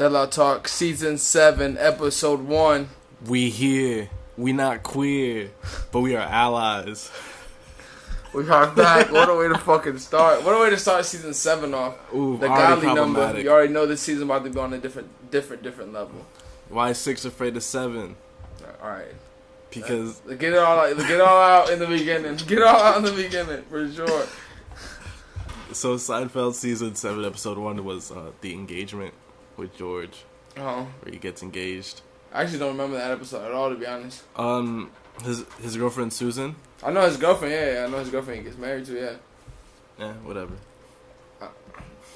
Telatalk Season 7, Episode 1. We here. We not queer, but we are allies. We are back. What a way to fucking start. What a way to start Season 7 off. Ooh, the godly number. You already know this season about to be on a different level. Why is 6 afraid of 7? Alright. Because... Get it all out in the beginning. Get it all out in the beginning, for sure. So Seinfeld Season 7, Episode 1 was the engagement with George. Oh. Where he gets engaged. I actually don't remember that episode at all, to be honest. His girlfriend Susan. I know his girlfriend, yeah. I know his girlfriend he gets married to, yeah. Yeah, whatever.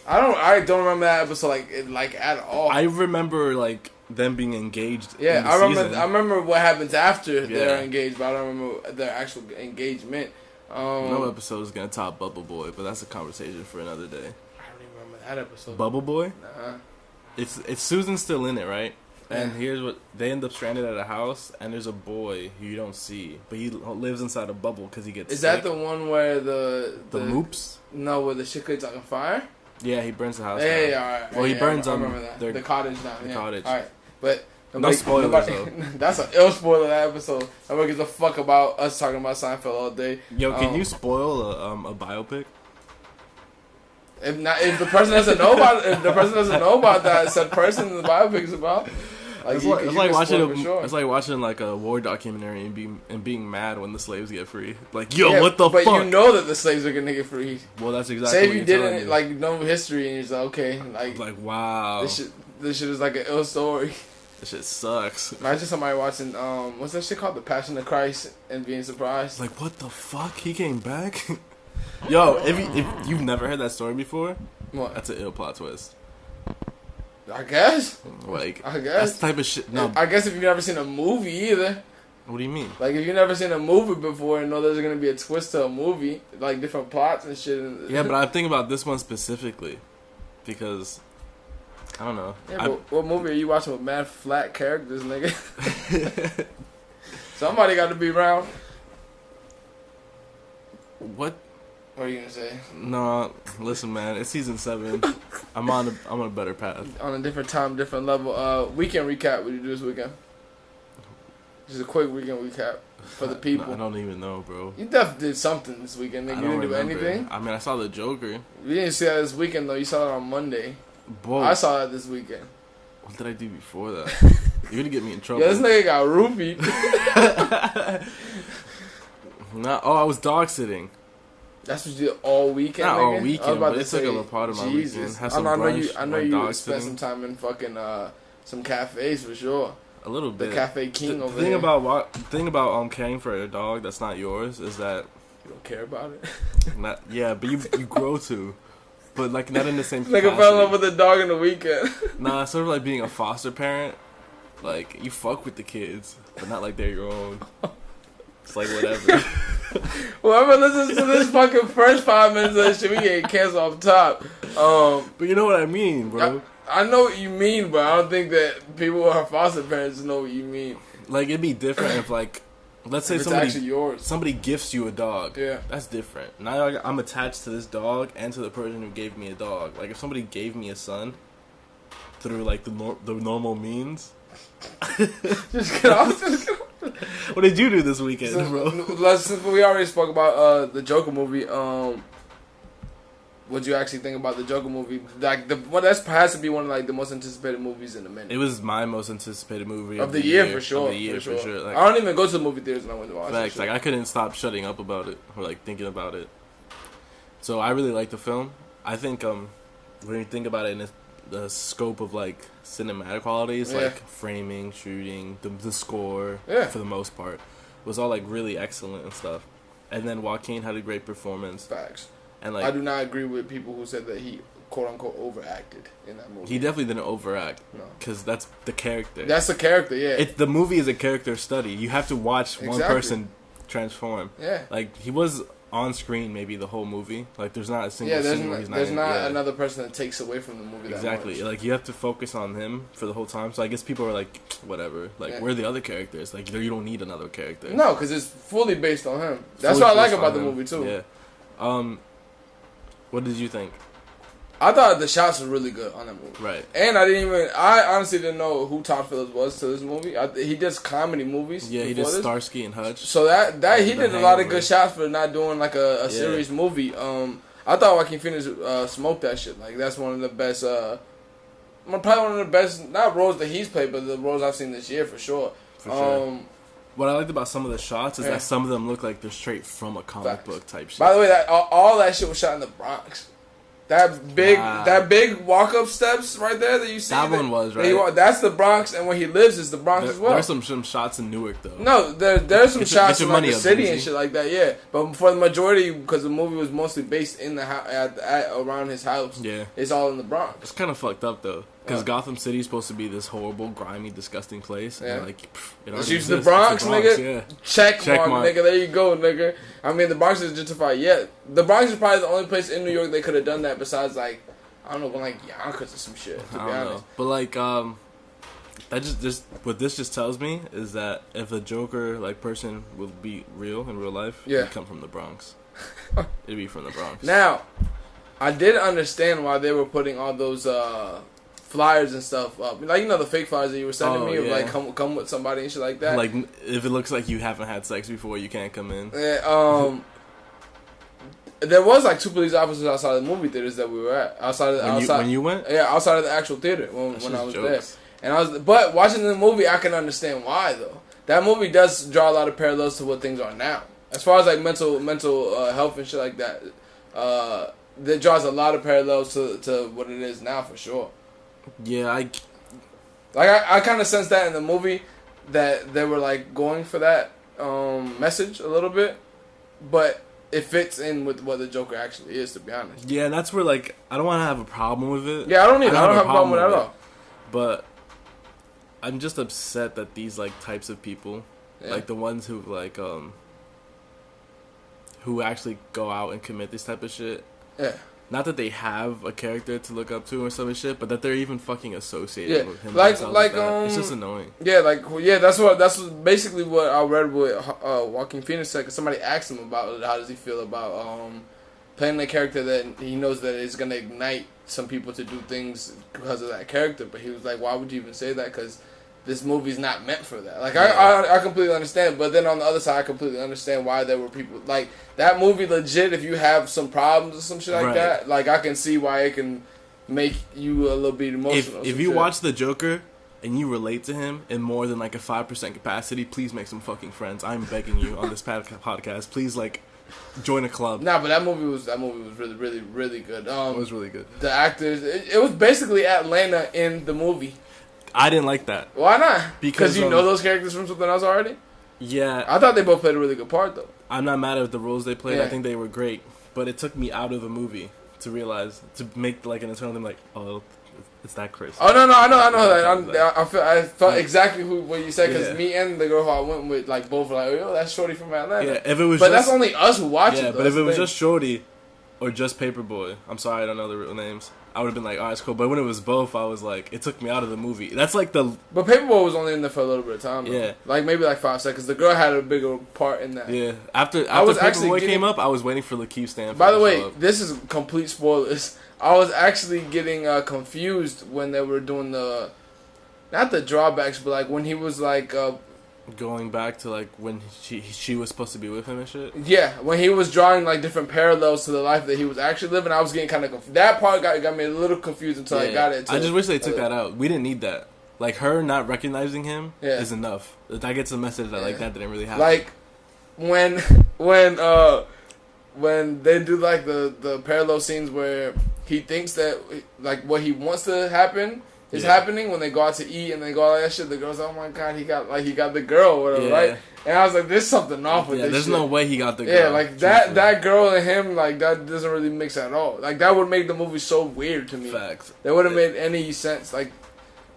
I don't remember that episode like at all. I remember them being engaged. Yeah, in the season. I remember what happens after they're engaged, but I don't remember their actual engagement. No episode is gonna top Bubble Boy, but that's a conversation for another day. I don't even remember that episode. Bubble Boy? Nah. It's Susan's still in it, right? And here's what they end up stranded at a house, and there's a boy who you don't see, but he lives inside a bubble because he gets. Is sick. that the one where the moops? No, where the shit gets on fire. Yeah, he burns the house. Yeah, all right. Well, he burns I remember that. The cottage down. The cottage. All right, but no spoilers though. That's an ill spoiler that episode. Nobody gives a fuck about us talking about Seinfeld all day. Yo, can you spoil a biopic? If the person doesn't know about that said person in the biopic is about. It's like watching like a war documentary and being mad when the slaves get free. Like, yo, what the fuck? But you know that the slaves are gonna get free. Well, that's exactly. Say what if you didn't know history and you're just like, okay, like wow, this shit is like an ill story. This shit sucks. Imagine somebody watching what's that shit called, The Passion of Christ, and being surprised. Like, what the fuck? He came back. Yo, if you've never heard that story before, what? That's an ill plot twist. I guess. That's the type of shit. No, I guess if you've never seen a movie either. What do you mean? Like, if you've never seen a movie before and know there's gonna be a twist to a movie, like different plots and shit. Yeah, but I think about this one specifically because I don't know. Yeah, but what movie are you watching with mad flat characters, nigga? Somebody got to be around. What? What are you gonna say? No, listen, man. It's season 7. I'm on a better path. On a different time, different level. Weekend recap. What did you do this weekend? Just a quick weekend recap for the people. I don't even know, bro. You definitely did something this weekend. Nigga. You didn't do anything. I mean, I saw the Joker. You didn't see that this weekend though. You saw it on Monday. Boy, I saw that this weekend. What did I do before that? You're gonna get me in trouble. Yeah, this nigga got roofied. I was dog sitting. That's what you did all weekend, Not nigga? all weekend, but it took up a part of my weekend. Had some brunch, I know you spent sitting. some time in fucking some cafes for sure. A little bit. The Cafe King over there. The thing about caring for a dog that's not yours is that you don't care about it. But you grow to, but like not in the same. Nigga fell in love with the dog in the weekend. Nah, it's sort of like being a foster parent. Like you fuck with the kids, but not like they're your own. It's like whatever. Whoever listens to this fucking first 5 minutes of this shit, we get canceled off top. But you know what I mean, bro. I know what you mean, but I don't think that people who are foster parents know what you mean. Like it'd be different if like, let's say somebody gifts you a dog. Yeah, that's different. Now I'm attached to this dog and to the person who gave me a dog. Like if somebody gave me a son through like the normal means. Just get off. What did you do this weekend, bro? We already spoke about the Joker movie. What do you actually think about the Joker movie? Like that has to be one of like the most anticipated movies in a minute. It was my most anticipated movie of the year for sure. Like, I don't even go to the movie theaters when I went to watch it. Like I couldn't stop shutting up about it or like thinking about it. So I really like the film. I think when you think about it in the scope of like cinematic qualities, like framing, shooting, the score, for the most part, was all like really excellent and stuff. And then Joaquin had a great performance. Facts. And like, I do not agree with people who said that he quote unquote overacted in that movie. He definitely didn't overact. No, because that's the character. That's the character. Yeah. The movie is a character study. You have to watch one person transform. Yeah. Like he was on screen maybe the whole movie. Like there's not a single scene where he's not. There's not another person that takes away from the movie. Exactly. That much. Like you have to focus on him for the whole time. So I guess people are like, whatever. Like where are the other characters? Like you don't need another character. No, because it's fully based on him. That's what I like about the movie too. Yeah. What did you think? I thought the shots were really good on that movie. Right. And I honestly didn't know who Todd Phillips was to this movie. He does comedy movies. Yeah, he did Starsky and Hutch. So that he did a lot of good shots for not doing like a serious movie. I thought Joaquin Phoenix smoked that shit. Like, that's one of the best, probably one of the best, not roles that he's played, but the roles I've seen this year for sure. For sure. What I liked about some of the shots is that some of them look like they're straight from a comic book type shit. By the way, that all that shit was shot in the Bronx. That big walk up steps right there that you see. That one was right. That's the Bronx, and where he lives is the Bronx as well. There's some shots in Newark though. No, there's some shots in like the city and shit like that. Yeah, but for the majority, because the movie was mostly based in the around his house. Yeah, it's all in the Bronx. It's kind of fucked up though, because Gotham City is supposed to be this horrible, grimy, disgusting place. And like, it's used the Bronx, nigga. Yeah. Check mark, nigga. There you go, nigga. I mean, the Bronx is gentrified yet. The Bronx is probably the only place in New York they could have done that besides, like, I don't know, like Yonkers or some shit, to be honest. But, like, that just what this just tells me is that if a Joker, like, person will be real in real life, it'd come from the Bronx. It'd be from the Bronx. Now, I did understand why they were putting all those flyers and stuff up. Like, you know, the fake flyers that you were sending me of, like, come with somebody and shit like that. Like, if it looks like you haven't had sex before, you can't come in. Yeah, there was like 2 police officers outside of the movie theaters that we were at. When you went? Yeah, outside of the actual theater when I was there. And but watching the movie, I can understand why though. That movie does draw a lot of parallels to what things are now, as far as like mental health and shit like that. That draws a lot of parallels to what it is now for sure. Yeah, I kind of sensed that in the movie that they were like going for that message a little bit, but it fits in with what the Joker actually is, to be honest. Yeah, that's where, like, I don't want to have a problem with it. Yeah, I don't either. I don't have a problem with it at all. But I'm just upset that these, like, types of people, like the ones who, like, who actually go out and commit this type of shit. Yeah. Not that they have a character to look up to or some shit, but that they're even fucking associated with him. It's just annoying. Yeah, that's basically what I read with Joaquin Phoenix said. Cause somebody asked him about how does he feel about playing a character that he knows that is gonna ignite some people to do things because of that character. But he was like, why would you even say that? Because this movie's not meant for that. Like, I completely understand. But then on the other side, I completely understand why there were people... Like, that movie, legit, if you have some problems or some shit like that, like, I can see why it can make you a little bit emotional. If you watch The Joker and you relate to him in more than, like, a 5% capacity, please make some fucking friends. I'm begging you on this podcast. Please, like, join a club. Nah, but that movie was really, really, really good. It was really good. The actors... It was basically Atlanta in the movie. I didn't like that. Why not? Because you know those characters from something else already? Yeah. I thought they both played a really good part, though. I'm not mad at the roles they played. Yeah. I think they were great. But it took me out of the movie to realize, to make like an internal thing like, oh, it's that Chris. Oh, no, I know that. I felt exactly what you said, because me and the girl who I went with, like, both were like, yo, that's Shorty from Atlanta. Yeah, if it was but that's only us who watch it, though. But if it was just Shorty or just Paperboy, I'm sorry, I don't know the real names, I would have been like, oh, it's cool. But when it was both, I was like, it took me out of the movie. That's like the... But Paperboy was only in there for a little bit of time, though. Yeah. Like, maybe like 5 seconds. The girl had a bigger part in that. Yeah. After Paperboy came up, I was waiting for Lakeith Stanfield. By the way, this is complete spoilers. I was actually getting confused when they were doing the... Not the drawbacks, but like when he was like... going back to like when she was supposed to be with him and shit. Yeah, when he was drawing like different parallels to the life that he was actually living, I was getting kind of confused. That part got me a little confused until I got it. I just wish they took that out. We didn't need that. Like her not recognizing him is enough. That gets a message that like that didn't really happen. Like when they do like the parallel scenes where he thinks that like what he wants to happen is happening when they go out to eat and they go all that shit. The girl's, oh my god, he got the girl or whatever, right? And I was like, there's something off with this there's shit. no way he got the girl. Yeah, like that girl and him, like that doesn't really mix at all. Like that would make the movie so weird to me. Facts. That wouldn't made any sense. Like,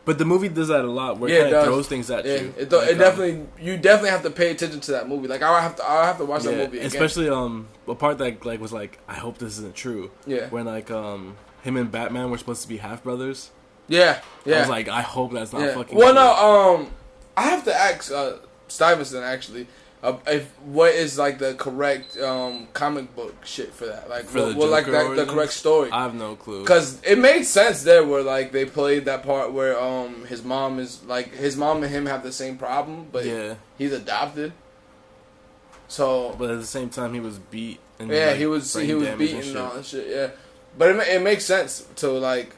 but the movie does that a lot, where it kind of throws things at you. It definitely, you definitely have to pay attention to that movie. Like I'll have to watch that movie again. Especially a part that like was like, I hope this isn't true. Yeah. When like him and Batman were supposed to be half brothers. Yeah. I was like, I hope that's not fucking. Well, no, I have to ask Stuyvesant actually. if what is like the correct comic book shit for that? Like For what like the correct story? I have no clue. Because it made sense there where like they played that part where his mom and him have the same problem, but he's adopted. So, but at the same time, he was beat. And he was beaten and all that shit. Yeah, but it makes sense to like.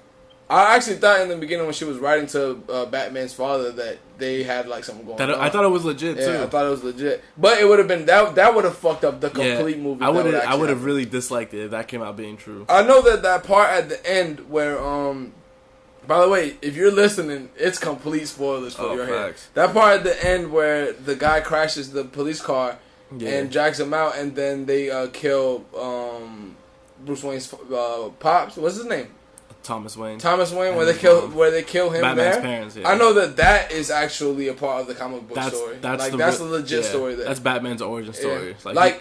I actually thought in the beginning when she was writing to Batman's father that they had like something going on. I thought it was legit too. Yeah, I thought it was legit, but it would have been that would have fucked up the complete movie. I would have really disliked it if that came out being true. I know that part at the end where by the way, if you're listening, it's complete spoilers for your head. That part at the end where the guy crashes the police car and drags him out, and then they kill Bruce Wayne's pops. What's his name? Thomas Wayne, where they kill him. Batman's there. Parents. Yeah. I know that is actually a part of the comic book story. That's a legit story. There. That's Batman's origin story. Yeah.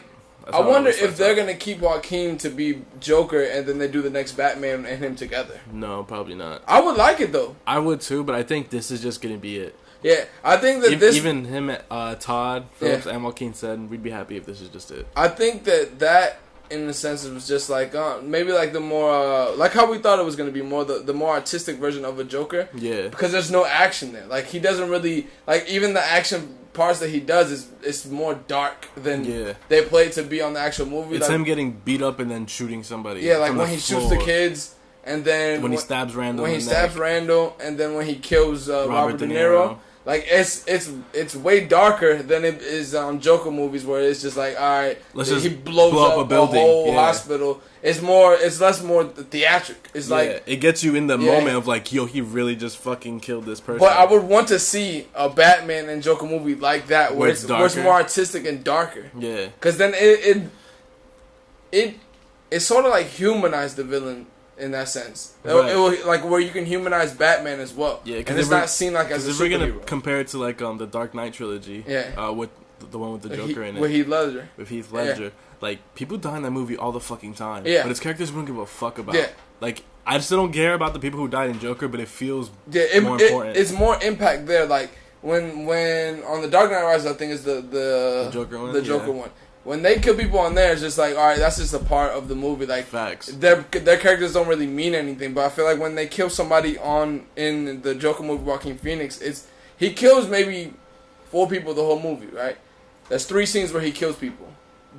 I wonder if they're gonna keep Joaquin to be Joker, and then they do the next Batman and him together. No, probably not. I would like it though. I would too, but I think this is just gonna be it. Yeah, I think that even him, Todd Phillips, and Joaquin said we'd be happy if this is just it. I think that. In the sense, it was just like maybe like the more like how we thought it was gonna be more the more artistic version of a Joker. Yeah. Because there's no action there. Like he doesn't really like even the action parts that he does is more dark than they play to be on the actual movie. It's like, him getting beat up and then shooting somebody. Yeah, like when he shoots the kids, and then when he stabs Randall. When he stabs Randall, and then when he kills Robert De Niro. Like it's way darker than it is on Joker movies where it's just like, all right, he blows up a building, a whole hospital. It's less theatric. It's like it gets you in the moment of like, yo, he really just fucking killed this person. But I would want to see a Batman and Joker movie like that where it's more artistic and darker. Yeah, because then it sort of like humanized the villain. In that sense, right. It will, like where you can humanize Batman as well. Yeah, and it's not seen like as a superhero. If we're gonna compare it to like the Dark Knight trilogy, with the one with the Joker in it, with Heath Ledger. Like people die in that movie all the fucking time. Yeah, but his characters wouldn't give a fuck about. Yeah, like I still don't care about the people who died in Joker, but it feels more important. It's more impact there. Like when on the Dark Knight Rises, I think is the Joker one. The Joker one. When they kill people on there, it's just like, all right, that's just a part of the movie. Like, facts. Their characters don't really mean anything. But I feel like when they kill somebody in the Joker movie, Joaquin Phoenix, he kills maybe 4 people the whole movie, right? There's 3 scenes where he kills people,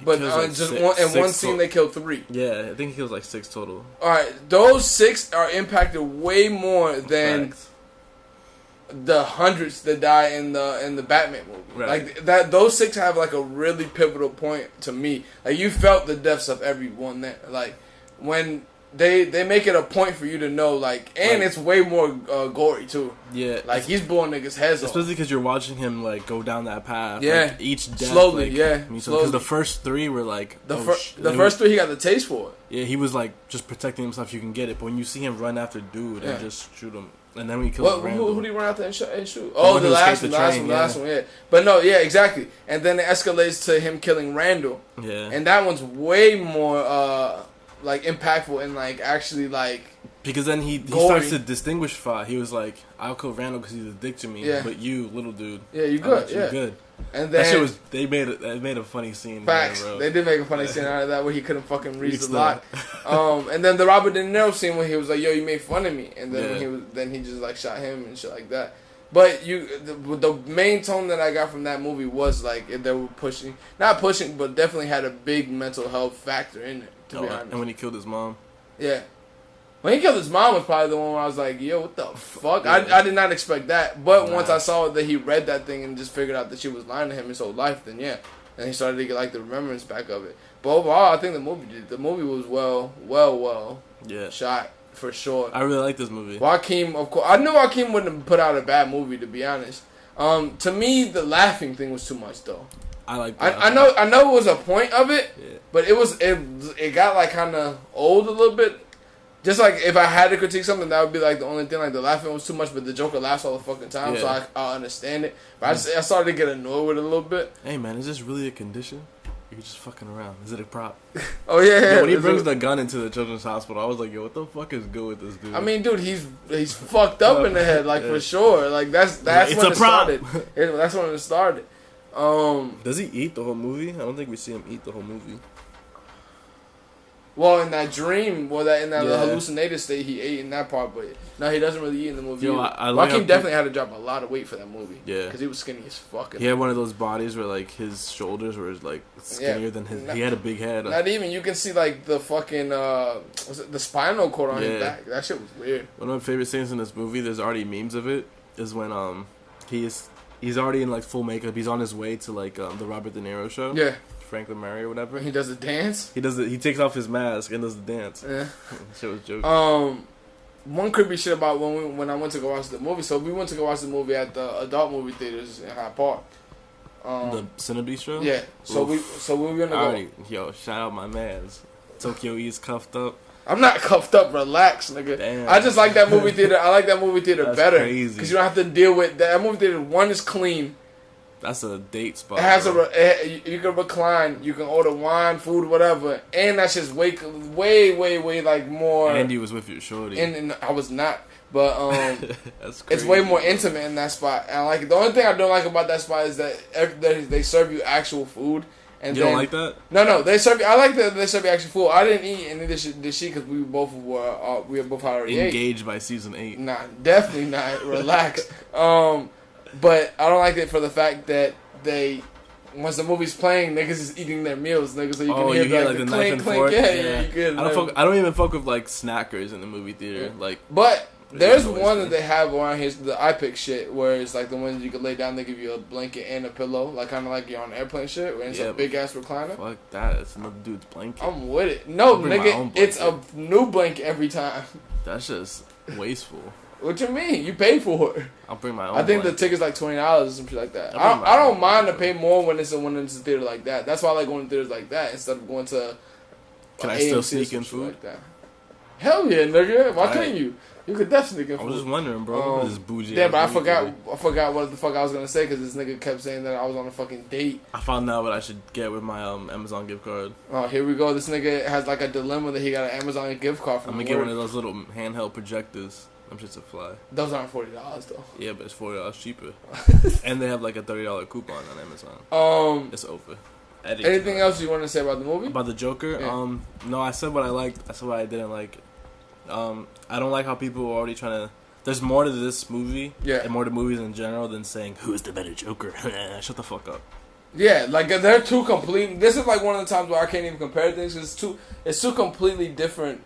but one scene they kill 3. Yeah, I think he kills like 6 total. All right, those 6 are impacted way more than. Facts. The hundreds that die in the Batman movie, right. Like that, those 6 have like a really pivotal point to me. Like you felt the deaths of everyone there. Like when they make it a point for you to know, like, and it's way more gory too. Yeah, like he's blowing niggas' heads off. Especially because you're watching him like go down that path. Yeah, like, each death, slowly. Like, yeah, because the first 3 were like the first 3 he got the taste for it. Yeah, he was like just protecting himself. You can get it, but when you see him run after dude and just shoot him. And then when he kills Randall. Who did he run out there and shoot? Oh, the last one, yeah. But no, yeah, exactly. And then it escalates to him killing Randall. Yeah. And that one's way more, like, impactful and, like, actually, like... Because then he starts to distinguish fight. He was like, I'll kill Randall because he's a dick to me. Yeah. But you, little dude. Yeah, you good, you're good. And then... That shit was... They made a funny scene. Facts. They did make a funny scene out of that where he couldn't fucking reach the lock. And then the Robert De Niro scene when he was like, yo, you made fun of me. And then when he just like shot him and shit like that. But the main tone that I got from that movie was like they were not pushing, but definitely had a big mental health factor in it, to be honest. And when he killed his mom. Yeah. When he killed his mom was probably the one where I was like, yo, what the fuck? Yeah. I did not expect that. But once I saw that he read that thing and just figured out that she was lying to him his whole life, then yeah. And he started to get like the remembrance back of it. But overall, I think the movie was well shot, for sure. I really like this movie. Joaquin, of course. I knew Joaquin wouldn't have put out a bad movie, to be honest. To me, the laughing thing was too much, though. I like that. I know it was a point of it, but it got like kind of old a little bit. Just like if I had to critique something, that would be like the only thing. Like the laughing was too much, but the Joker laughs all the fucking time, so I understand it. But I started to get annoyed with it a little bit. Hey man, is this really a condition? You're just fucking around. Is it a prop? Oh yeah. When he brings the gun into the children's hospital, I was like, yo, what the fuck is good with this dude? I mean, dude, he's fucked up in the head, like for sure. Like that's when it started. That's when it started. Does he eat the whole movie? I don't think we see him eat the whole movie. Well, in that dream, in that hallucinated state, he ate in that part, but no, he doesn't really eat in the movie. Yo, I like Joaquin definitely had to drop a lot of weight for that movie. Yeah, because he was skinny as fuck. He had one of those bodies where like his shoulders were like skinnier than his. He had a big head. Not even you can see like the fucking the spinal cord on his back. That shit was weird. One of my favorite scenes in this movie, there's already memes of it, is when he's already in like full makeup. He's on his way to like the Robert De Niro show. Yeah. Franklin Murray or whatever. He does the dance. He takes off his mask and does the dance. Yeah, shit was joking. One creepy shit about when I went to go watch the movie. So we went to go watch the movie at the adult movie theaters in Hyde Park. The Cinebistro. Yeah. So we were gonna go. Yo, shout out my mans. Tokyo East cuffed up. I'm not cuffed up. Relax, nigga. Damn. I just like that movie theater. I like that movie theater That's better because you don't have to deal with that movie theater. One is clean. That's a date spot. It has you can recline, you can order wine, food, whatever, and that's just way like more. Andy was with your shorty, and I was not, but that's crazy. It's way more intimate in that spot. And I like it. The only thing I don't like about that spot is that they serve you actual food. And you don't like that? No, they serve you. I like that they serve you actual food. I didn't eat, and neither did she, because we both both already engaged by season 8. Nah, definitely not. Relax. But I don't like it for the fact that once the movie's playing, niggas is eating their meals, niggas. So you can hear like the clink, knife and fork. Yeah, you can. I don't even fuck with like snackers in the movie theater. Yeah. Like, but there's one that they have around here, the iPick shit, where it's like the ones you can lay down. They give you a blanket and a pillow, like kind of like you're on an airplane shit, where it's a big ass recliner. Fuck that! It's another dude's blanket. I'm with it. No, nigga, it's a new blanket every time. That's just wasteful. What you mean? You pay for it. I'll bring my own. I think the ticket's like $20 or some shit like that. I don't mind to pay more when it's a theater like that. That's why I like going to theaters like that instead of going to. Can I still sneak in food? Like that. Hell yeah, nigga! Why couldn't you? You could definitely get food. I was just wondering, bro. This bougie. Yeah, but I forgot what the fuck I was gonna say because this nigga kept saying that I was on a fucking date. I found out what I should get with my Amazon gift card. Oh, here we go. This nigga has like a dilemma that he got an Amazon gift card from. I'm gonna get one of those little handheld projectors. I'm just a fly. Those aren't $40 though. Yeah, but it's $40 cheaper, and they have like a $30 coupon on Amazon. It's over. Anything else you want to say about the movie? About the Joker? Yeah. No, I said what I liked. I said what I didn't like. I don't like how people are already trying to. There's more to this movie, and more to movies in general than saying who's the better Joker. Shut the fuck up. Yeah, like they're two complete. This is like one of the times where I can't even compare things. It's two completely different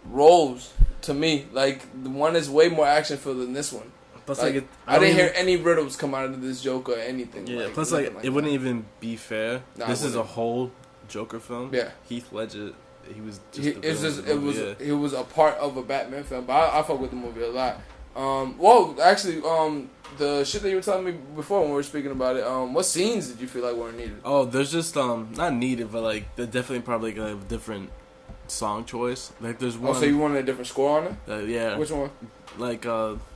roles to me. Like the one is way more action filled than this one. Plus, I didn't hear any riddles come out of this Joker or anything. Yeah. Plus, it wouldn't even be fair. This is a whole Joker film. Yeah. Heath Ledger. He was just it was a part of a Batman film, but I fuck with the movie a lot. Well, actually, the shit that you were telling me before when we were speaking about it, what scenes did you feel like weren't needed? Oh, there's just not needed, but like they're definitely probably gonna have a different song choice. Like there's one. Oh, so you wanted a different score on it? Yeah. Which one? Like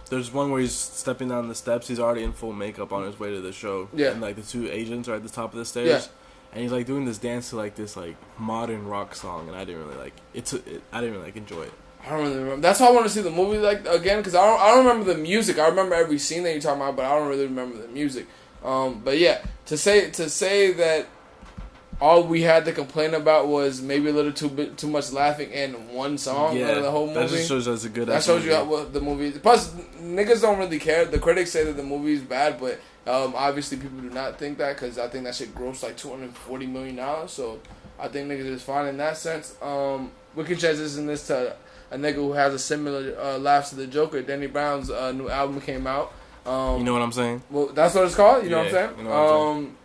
there's one where he's stepping down the steps. He's already in full makeup on his way to the show. Yeah. And like the two agents are at the top of the stairs. Yeah. And he's like doing this dance to like this like modern rock song, and I didn't really like it. I didn't really like enjoy it. I don't really remember. That's why I want to see the movie like again because I don't remember the music. I remember every scene that you're talking about, but I don't really remember the music. But yeah, to say that all we had to complain about was maybe a little too much laughing in one song out of the whole movie. That just shows us a good. That shows you what the movie is. Plus, niggas don't really care. The critics say that the movie is bad, but obviously people do not think that because I think that shit grossed like $240 million. So I think niggas is fine in that sense. We can transition this to a nigga who has a similar laughs to the Joker. Danny Brown's new album came out. You know what I'm saying? Well, that's what it's called. You know what I'm saying? You know what I'm saying?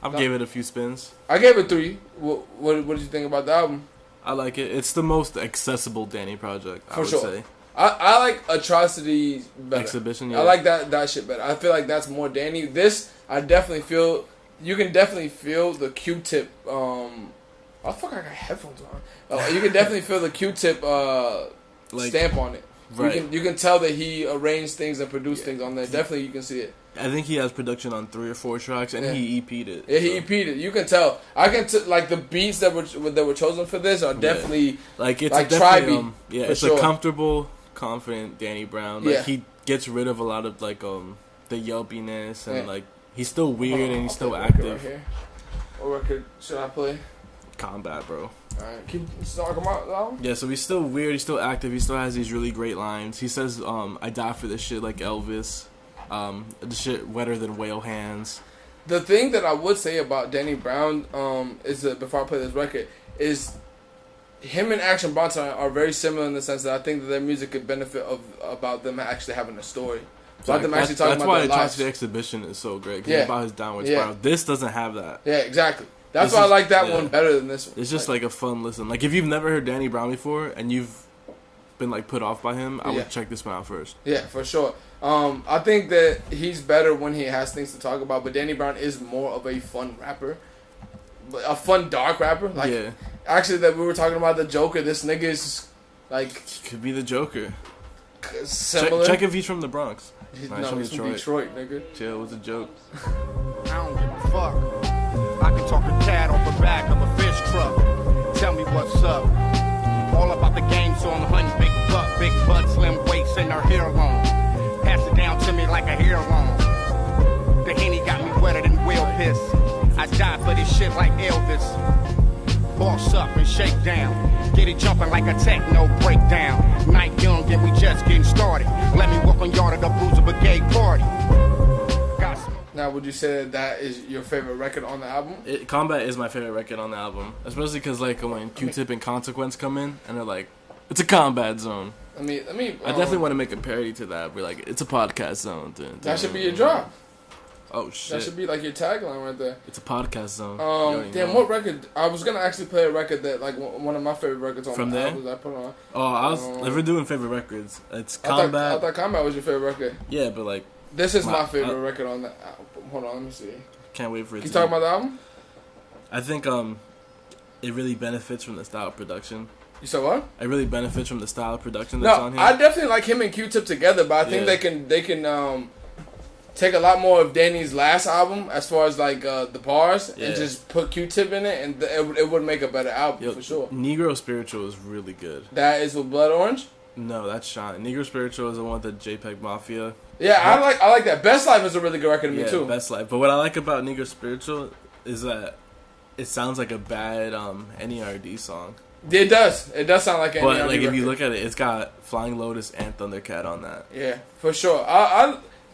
I gave it a few spins. I gave it 3. What did you think about the album? I like it. It's the most accessible Danny project, I would say. I like Atrocity better. Exhibition, yeah. I like that shit better. I feel like that's more Danny. This, I definitely feel... You can definitely feel the Q-tip... Oh, fuck, I got headphones on. You can definitely feel the Q-tip stamp on it. Right. You can tell that he arranged things and produced things on there. Definitely, you can see it. I think he has production on 3 or 4 tracks, and he EP'd it. Yeah, he EP'd it. You can tell. I can like the beats that were chosen for this are definitely like it's like definitely it's a comfortable, confident Danny Brown. Like he gets rid of a lot of like the yelpiness and like He's still weird and he's still Right active. here. What record should I play? Combat, bro. Alright, keep talking about that. Yeah, so he's still weird, he's still active, he still has these really great lines. He says, I die for this shit like Elvis. The shit wetter than whale hands. The thing that I would say about Danny Brown, is that before I play this record, is him and Action Bronson are very similar in the sense that I think that their music could benefit about them actually having a story. About them actually talking about their lives. That's why the Exhibition is so great. Cause it's about his downward spiral. This doesn't have that. Yeah, exactly. That's why I like that one better than this one. It's just like a fun listen. Like if you've never heard Danny Brown before and you've been like put off by him, I would check this one out first. Yeah, for sure. I think that he's better when he has things to talk about, but Danny Brown is more of a fun rapper. A fun dark rapper. Like actually that we were talking about the Joker, this nigga is like he could be the Joker. Similar. Check if he's from the Bronx. No, he's from Detroit, nigga. Chill, it was a joke. I don't give a fuck. I can talk a cat off the back of a fish truck. Tell me what's up. All about the game, so I'm hunting big buck, big butt, slim waist, and her hair long. Pass it down to me like a hair long. The Henny got me wetter than whale piss. I die for this shit like Elvis. Boss up and shake down. Get it jumping like a techno breakdown. Night young and we just getting started. Let me walk on yard at the Bruiser Brigade party. Now, would you say that is your favorite record on the album? Combat is my favorite record on the album. Especially because like when Q-Tip and Consequence come in and they're like, it's a combat zone. I definitely want to make a parody to that. We're like, it's a podcast zone. That should be your drop. Oh shit! That should be like your tagline right there. It's a podcast zone. Damn, what record? I was gonna actually play a record that like one of my favorite records on from the there. albums I put on. Oh, if we're doing favorite records, it's Combat. I thought Combat was your favorite record. Yeah, but like this is my favorite record on the album. Hold on, let me see. Can't wait for it. You talking about the album? I think it really benefits from the style of production. You said what? It really benefits from the style of production that's on here. I definitely like him and Q-Tip together, but I think they can take a lot more of Danny's last album as far as like the bars and just put Q-Tip in it, and it would make a better album for sure. Negro Spiritual is really good. That is with Blood Orange? No, that's Shine. Negro Spiritual is the one with the JPEG Mafia. Yeah, I like that. Best Life is a really good record to me too. Best Life. But what I like about Negro Spiritual is that it sounds like a bad NERD song. It does. It does sound like an NERD But like record. if you look at it, it's got Flying Lotus and Thundercat on that. Yeah, for sure.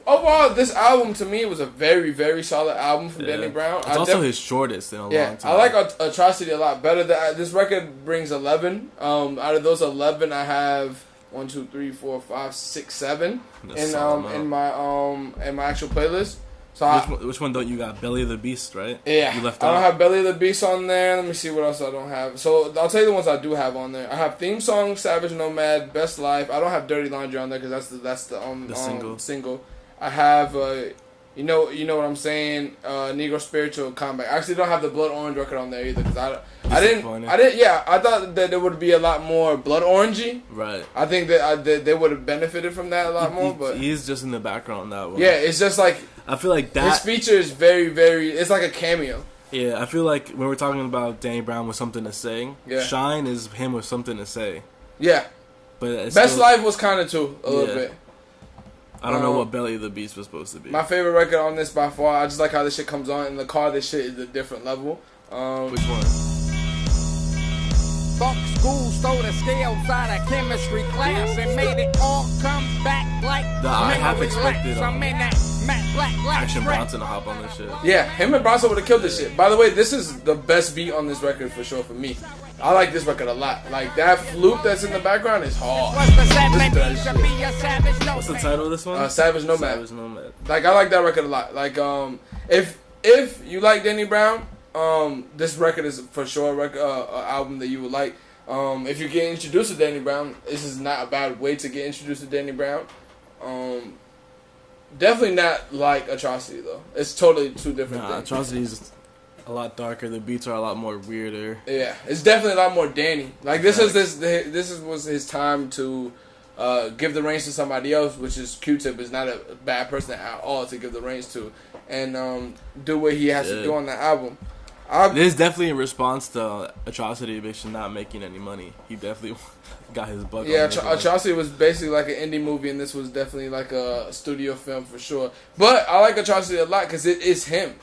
Overall, this album to me was a very, very solid album from Danny Brown. It's also his shortest in a long time. I like Atrocity a lot better. This record brings 11. Out of those 11, I have 1, 2, 3, 4, 5, 6, 7 in my actual playlist. So which one don't you got? Belly of the Beast, right? Yeah, you left I don't out? have Belly of the Beast on there. Let me see what else I don't have. So I'll tell you the ones I do have on there. I have Theme Song, Savage Nomad, Best Life. I don't have Dirty Laundry on there because that's the single. I have you know what I'm saying. Negro Spiritual, Combat. I actually don't have the Blood Orange record on there either because I didn't. Yeah, I thought that there would be a lot more Blood Orangey. Right. I think that they would have benefited from that a lot more. But he's just in the background on that one. Yeah, it's just like I feel like that his feature is very, very. It's like a cameo. Yeah, I feel like when we're talking about Danny Brown with something to say, Shine is him with something to say. Yeah. But Best Life was kind of too a little bit. I don't know what Belly of the Beast was supposed to be. My favorite record on this by far. I just like how this shit comes on in the car. This shit is a different level. Which one? Fuck school, stole the scales out of chemistry class and made it all come back like I half expected I'm in that matte black Action Bronson to hop on this shit. Yeah, him and Bronson would have killed this shit. By the way, this is the best beat on this record for sure for me. I like this record a lot. Like that flute that's in the background is hard. What's the title of this one? Savage Nomad. Savage Nomad. Like I like that record a lot. Like if you like Danny Brown, this record is for sure an album that you would like. If you get introduced to Danny Brown, this is not a bad way to get introduced to Danny Brown. Definitely not like Atrocity though. It's totally two different things. Atrocity is a lot darker. The beats are a lot more weirder. Yeah, it's definitely a lot more Danny. Like this was his time to give the reins to somebody else, which is Q-Tip is not a bad person at all to give the reins to, and do what he has to do on the album. There's definitely a response to Atrocity Addiction not making any money. He definitely got his buck. Yeah, Atrocity was basically like an indie movie, and this was definitely like a studio film for sure. But I like Atrocity a lot because it is him.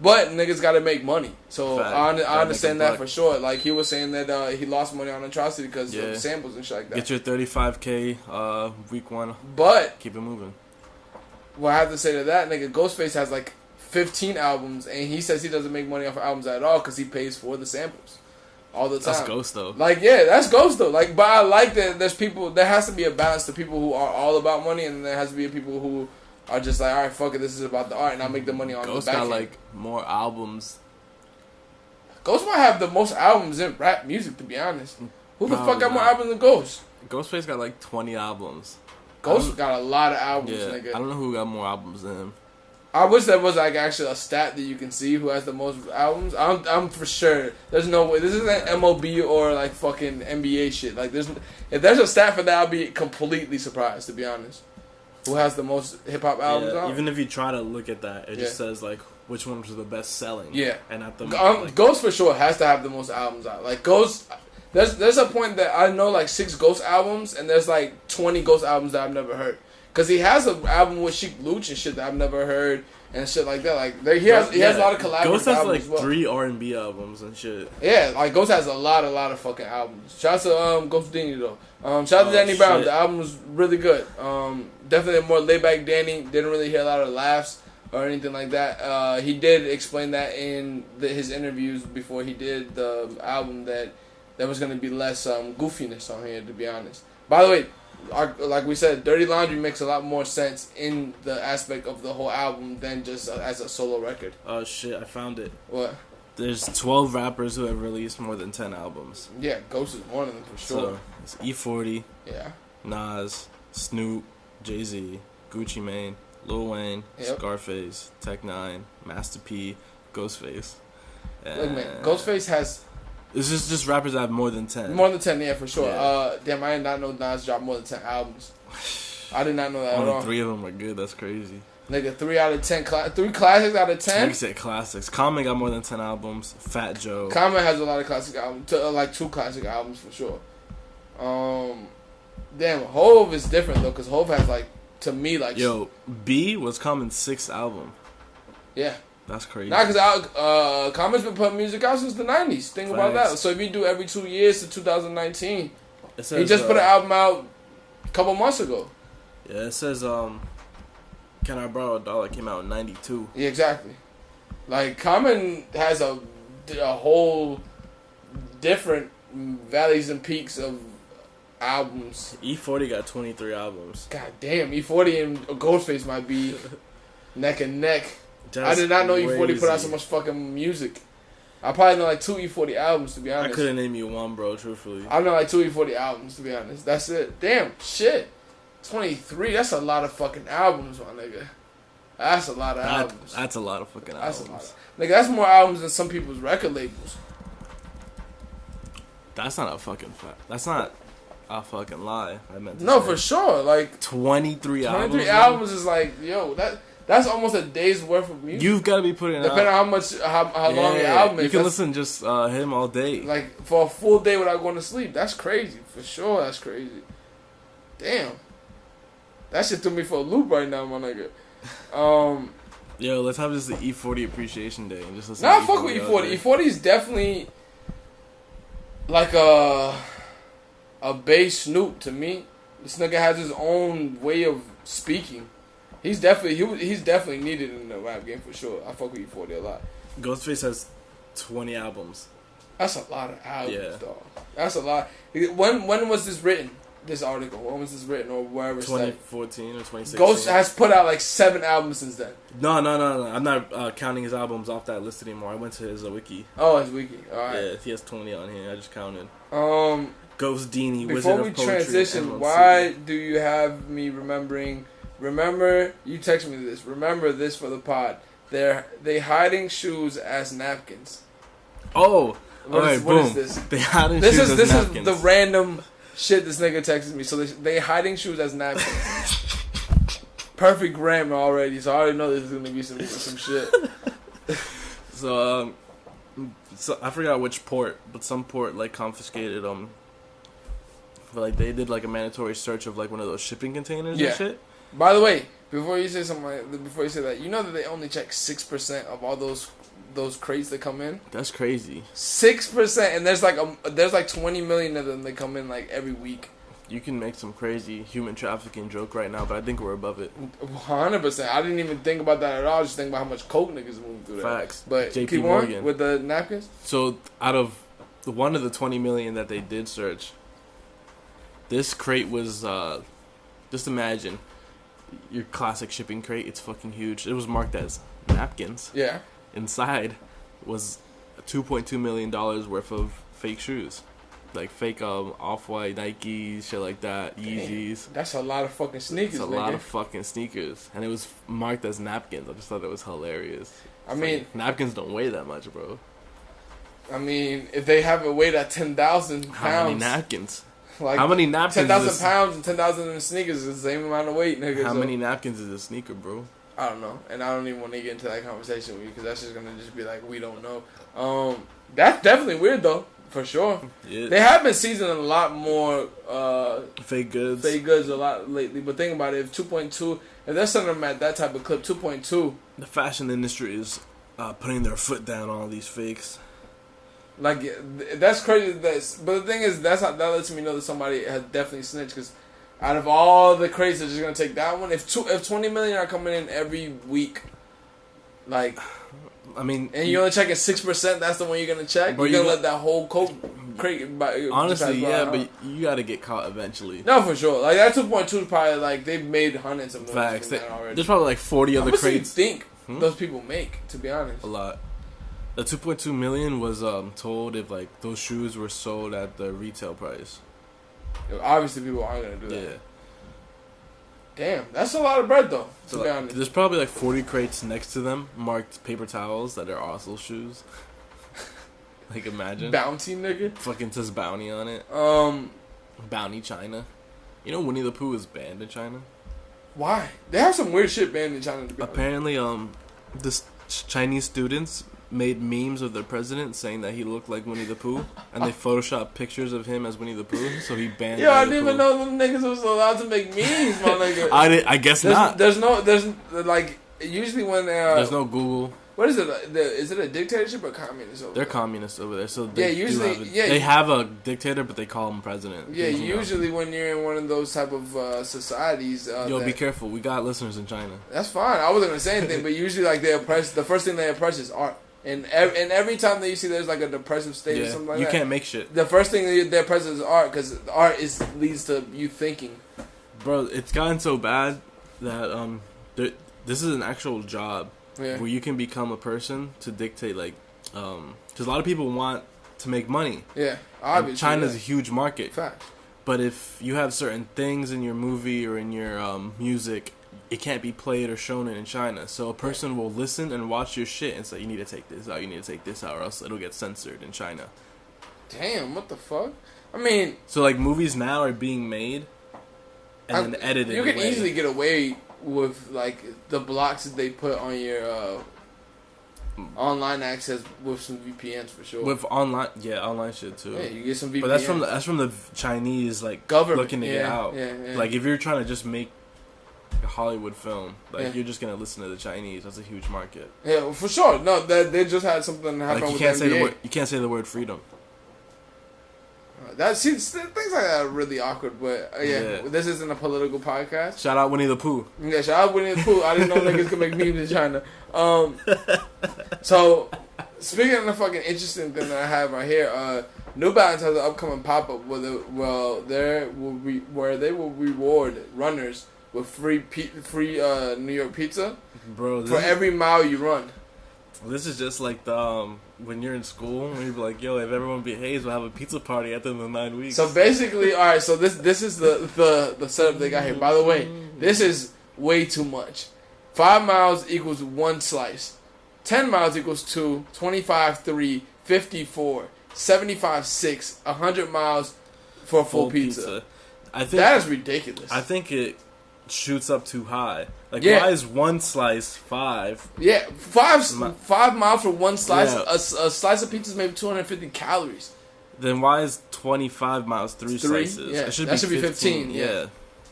But niggas got to make money, so I understand that for sure. Like he was saying that he lost money on Atrocity because of samples and shit like that. Get your $35K week 1, but keep it moving. What I have to say to that, nigga, Ghostface has like 15 albums, and he says he doesn't make money off of albums at all because he pays for the samples all the time. That's Ghost though. Like, yeah, that's Ghost though. Like, but I like that there's people. There has to be a balance to people who are all about money, and there has to be people who are just like, all right, fuck it, this is about the art, and I'll make the money on Ghost the back got end. like more albums. Ghost might have the most albums in rap music, to be honest. Who the fuck got more albums than Ghost? Ghostface got like 20 albums. Ghost got a lot of albums, nigga. I don't know who got more albums than him. I wish there was like actually a stat that you can see who has the most albums. I'm for sure. There's no way. This isn't MLB or like fucking NBA shit. Like if there's a stat for that, I'll be completely surprised, to be honest. Who has the most hip hop albums out? Even if you try to look at that, it just says like which ones was the best selling. Yeah, and at the Ghost for sure has to have the most albums out. Like Ghost, there's a point that I know like 6 Ghost albums, and there's like 20 Ghost albums that I've never heard. Cause he has an album with Sheek Luch and shit that I've never heard and shit like that. Like he has a lot of collaborative Ghost has albums like as well. 3 R&B albums and shit. Yeah, like Ghost has a lot of fucking albums. Shout out to Ghost Dini though. Shout out to Danny Brown. The album was really good. Definitely a more laid back Danny. Didn't really hear a lot of laughs or anything like that. He did explain that in his interviews before he did the album that there was gonna be less goofiness on here. To be honest. By the way. Like we said, Dirty Laundry makes a lot more sense in the aspect of the whole album than just as a solo record. Oh shit, I found it. What? There's 12 rappers who have released more than 10 albums. Yeah, Ghost is one of them for sure. So, it's E40, yeah, Nas, Snoop, Jay-Z, Gucci Mane, Lil Wayne, Scarface, Tech Nine, Master P, Ghostface. Look, man, Ghostface has... This is just rappers that have more than 10. More than 10, yeah, for sure. Yeah. Damn, I did not know Nas dropped more than 10 albums. I did not know that at all. Only 3 of them are good. That's crazy. Nigga, 3 out of 10. 3 classics out of 10? You said classics. Common got more than 10 albums. Fat Joe. Common has a lot of classic albums. Like 2 classic albums for sure. Damn, Hove is different though, because Hove has like, to me, like... Yo, B was Common's 6th album. Yeah. That's crazy. Nah, because Common's been putting music out since the 90s. Think about that. So if you do every 2 years to 2019, he just put an album out a couple months ago. Yeah, it says, Can I Borrow a Dollar came out in 92. Yeah, exactly. Like, Common has a whole different valleys and peaks of albums. E40 got 23 albums. God damn, E40 and Ghostface might be neck and neck. That's I did not know crazy. E40 put out so much fucking music. I probably know like 2 E40 albums, to be honest. I couldn't name you one, bro, truthfully. I know like 2 E40 albums, to be honest. That's it. Damn, shit. 23, that's a lot of fucking albums, my nigga. That's a lot of albums. That's a lot of fucking albums. That's a lot. Nigga, that's more albums than some people's record labels. That's not a fucking fact. That's not a fucking lie. I meant to No, say. for sure. Like 23 albums. 23 albums is like, yo, that's almost a day's worth of music. You've got to be putting it out. Depending on how long your album is. You can listen just him all day. Like, for a full day without going to sleep. That's crazy. For sure, that's crazy. Damn. That shit threw me for a loop right now, my nigga. Yo, let's have this the E40 Appreciation Day and just listen Nah, to fuck with E40. E40 is definitely like a bass Snoop to me. This nigga has his own way of speaking. He's definitely needed in the rap game for sure. I fuck with E40 a lot. Ghostface has 20 albums. That's a lot of albums, Yeah. dog. That's a lot. When was this written? This article. When was this written or wherever? 2014 or 2016. Ghost has put out like 7 albums since then. No. I'm not counting his albums off that list anymore. I went to his wiki. Oh, his wiki. All right. Yeah, he has 20 on here. I just counted. Before Ghost Dini, Wizard we of Poetry, transition, Emerald why City. do you have me remembering? Remember, you text me this. Remember this for the pod. They hiding shoes as napkins. Oh, What alright, is boom. this? They hiding This shoes is as this napkins. is the random shit this nigga texted me. So they hiding shoes as napkins. Perfect grammar already. So I already know this is gonna be some shit. So So I forgot which port, but some port like confiscated but like they did like a mandatory search of like one of those shipping containers and shit. By the way, before you say that, you know that they only check 6% of all those crates that come in. That's crazy. 6%, and there's like 20 million of them that come in like every week. You can make some crazy human trafficking joke right now, but I think we're above it. 100%. I didn't even think about that at all. I just think about how much coke niggas moving through that. Facts. But JP keep Morgan. on with the napkins. So out of one of the 20 million that they did search, this crate was just imagine your classic shipping crate. It's fucking huge. It was marked as napkins. Yeah. Inside was $2.2 million worth of fake shoes. Like fake Off-White, Nike, shit like that, Yeezys. That's a lot of fucking sneakers, It's a lot of fucking sneakers. And it was marked as napkins. I just thought that was hilarious. I mean... napkins don't weigh that much, bro. I mean, if they have it weighed at 10,000 pounds... How many napkins? Like how many napkins 10,000 pounds and 10,000 in sneakers is the same amount of weight, nigga. How many napkins is a sneaker, bro? I don't know. And I don't even want to get into that conversation with you because that's just going to just be like, we don't know. That's definitely weird, though. For sure. Yeah. They have been seasoning a lot more fake goods a lot lately. But think about it, if 2.2, if they're sending them at that type of clip, 2.2. The fashion industry is putting their foot down on all these fakes. Like, that's crazy. But the thing is, that lets me know that somebody has definitely snitched. Because out of all the crates, they're just going to take that one. If 20 million are coming in every week, like... I mean, and you're only checking 6%. That's the one you're gonna check. You're gonna let that whole coke crate. Honestly, yeah, but you gotta get caught eventually. No, for sure. Like that 2.2 is probably like they've made hundreds of millions. Facts. From that already. There's probably like 40 other crates. Do you think those people make? To be honest, a lot. The 2.2 million was told if like those shoes were sold at the retail price. Obviously, people aren't gonna do that. Yeah. Damn, that's a lot of bread, though, to be honest. There's probably like 40 crates next to them marked paper towels that are also shoes. Like, imagine. Bounty, nigga. Fucking says Bounty on it. Bounty China. You know Winnie the Pooh is banned in China? Why? They have some weird shit banned in China, to be honest. Apparently, this Chinese students made memes of their president saying that he looked like Winnie the Pooh, and they photoshopped pictures of him as Winnie theOoh, so he banned. Yo, I didn't even know them niggas was allowed to make memes, my nigga. I guess not. There's like usually when there's no Google. What is it? Is it a dictatorship or communist over They're there? communists over there, so they they have a dictator, but they call him president. Yeah, usually when you're in one of those type of societies. Yo, be careful. We got listeners in China. That's fine. I wasn't gonna say anything, but usually like they oppress. The first thing they oppress is art. And every time that you see there's like a depressive state or something like that, you can't make shit. The first thing they oppress is art because art leads to you thinking. Bro, it's gotten so bad that this is an actual job where you can become a person to dictate like because a lot of people want to make money. Yeah, obviously. China's a huge market. Fact. But if you have certain things in your movie or in your music, it can't be played or shown in China. So a person will listen and watch your shit and say, you need to take this out, you need to take this out, or else it'll get censored in China. Damn, what the fuck? I mean... So, like, movies now are being made and then edited. You can easily get away with, like, the blocks that they put on your online access with some VPNs, for sure. With online... Yeah, online shit, too. Yeah, you get some VPNs. But that's from the Chinese, like, government looking to get out. Yeah. Like, if you're trying to just make a Hollywood film, like you're just gonna listen to the Chinese. That's a huge market. Yeah, for sure. No, they just had something happen with the NBA. You can't say the word freedom. Things like that are really awkward. But this isn't a political podcast. Shout out Winnie the Pooh. Yeah, shout out Winnie the Pooh. I didn't know niggas could make memes in China. So speaking of the fucking interesting thing that I have right here, New Balance has an upcoming pop up where they will reward runners with free New York pizza, bro, for every mile you run. This is just like the when you're in school, when you're like, yo, if everyone behaves, we'll have a pizza party at the end of the 9 weeks. So basically, all right. So this is the setup they got here. By the way, this is way too much. 5 miles equals 1 slice. 10 miles equals 2. 25 3. 54. 75 6. 100 miles for a full pizza. I think that is ridiculous. I think shoots up too high. Like, Yeah. why is one slice 5? Yeah, 5 miles for one slice. Yeah. A slice of pizza is maybe 250 calories. Then why is 25 miles 3 slices? Yeah, It should that be should 15. be 15. Yeah.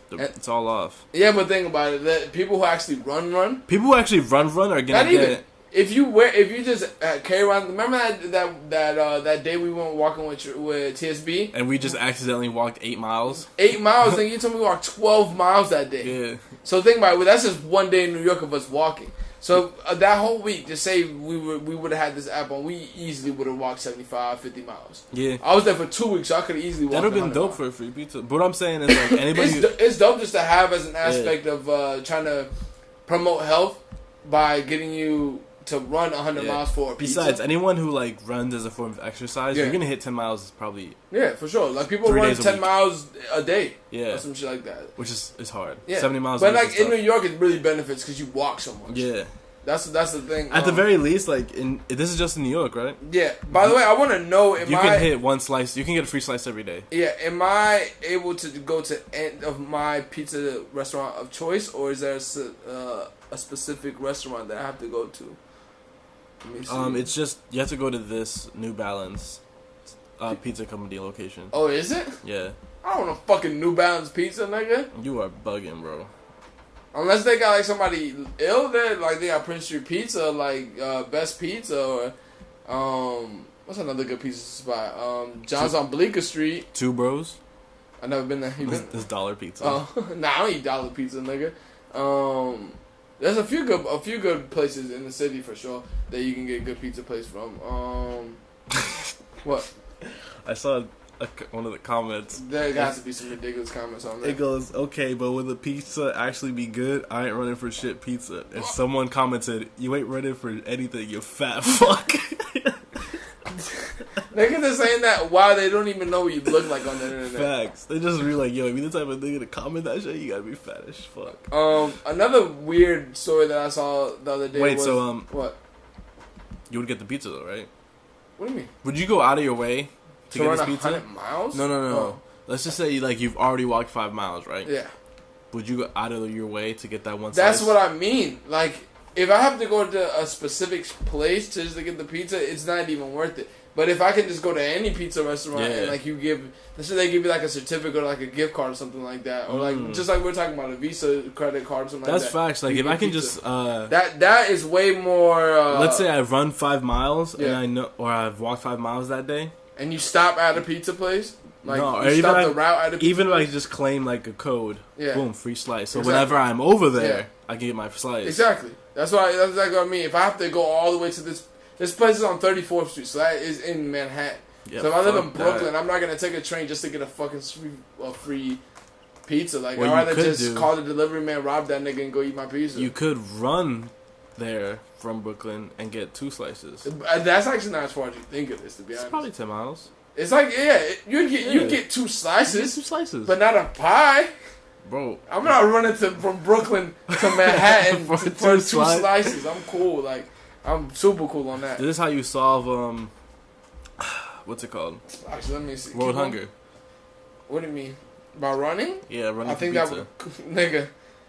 It's all off. Yeah, but think about it. That people who actually run. People who actually run are gonna Not get. even. If you just carry around. Remember that day we went walking with TSB, And we just accidentally walked 8 miles. 8 miles. Then you told me we walked 12 miles that day. Yeah. So think about it. That's just one day in New York of us walking. So that whole week, just say we would have had this app on, we easily would have walked 75, 50 miles. Yeah. I was there for 2 weeks, so I could have easily walked. That would have been dope for a free pizza. But what I'm saying is, like, anybody... it's dope just to have as an aspect of trying to promote health by getting you to run 100 miles for a pizza. Besides, anyone who, like, runs as a form of exercise, you're going to hit 10 miles probably... Yeah, for sure. Like, people 3 run days a 10 week. miles a day. Yeah. Or some shit like that. Which is hard. Yeah. 70 miles But, a week like, is in tough. New York, it really benefits because you walk so much. Yeah. That's the thing. At the very least, like, this is just in New York, right? Yeah. By the way, I want to know, You can hit one slice. You can get a free slice every day. Yeah, am I able to go to end of my pizza restaurant of choice, or is there a specific restaurant that I have to go to? Let me see. It's just, you have to go to this New Balance pizza company location. Oh, is it? Yeah. I don't want a fucking New Balance pizza, nigga. You are bugging, bro. Unless they got like somebody ill there, like they got Prince Street Pizza, like Best Pizza, or what's another good pizza spot? John's on Bleecker Street. Two Bros. I've never been there. You been? This dollar pizza. Nah, I don't eat dollar pizza, nigga. There's a few good places in the city for sure that you can get good pizza place from. What? I saw one of the comments. There has to be some ridiculous comments on there. It goes, okay, but will the pizza actually be good? I ain't running for shit pizza. And someone commented, you ain't running for anything, you fat fuck. Niggas are saying that while they don't even know what you look like on the internet. Facts. They just be like, yo, if you're the type of nigga to comment that shit, you gotta be fat as fuck. Another weird story that I saw the other day was... What? You would get the pizza though, right? What do you mean? Would you go out of your way to get run this pizza? 100 miles? No. Oh. Let's just say like you've already walked 5 miles, right? Yeah. Would you go out of your way to get that one That's slice? what I mean. Like, if I have to go to a specific place just to get the pizza, it's not even worth it. But if I can just go to any pizza restaurant and like you give, let's say they give you like a certificate or like a gift card or something like that, or like just like we're talking about a Visa credit card or something like that. That's facts. Like if I can just that is way more. Let's say I've run 5 miles and I know, or I've walked 5 miles that day, and you stop at a pizza place. Like no, you stop the route at a pizza even place. like just claim like a code, boom, free slice. So exactly. whenever I'm over there, I can get my slice. Exactly. That's exactly what I mean. If I have to go all the way to this place is on 34th Street, so that is in Manhattan. Yeah, so if I live in Brooklyn, I'm not gonna take a train just to get a fucking free pizza. Like I'd rather just call the delivery man, rob that nigga, and go eat my pizza. You could run there from Brooklyn and get 2 slices. That's actually not as far as you think it is, to be honest. It's probably 10 miles. It's like you get 2 slices, 2 slices, but not a pie. Bro, I'm not running from Brooklyn to Manhattan for 2 slices. I'm cool. Like I'm super cool on that. This is how you solve what's it called? Actually, let me see. World hunger. What do you mean? By running? Yeah, running. I think pizza. that would, nigga.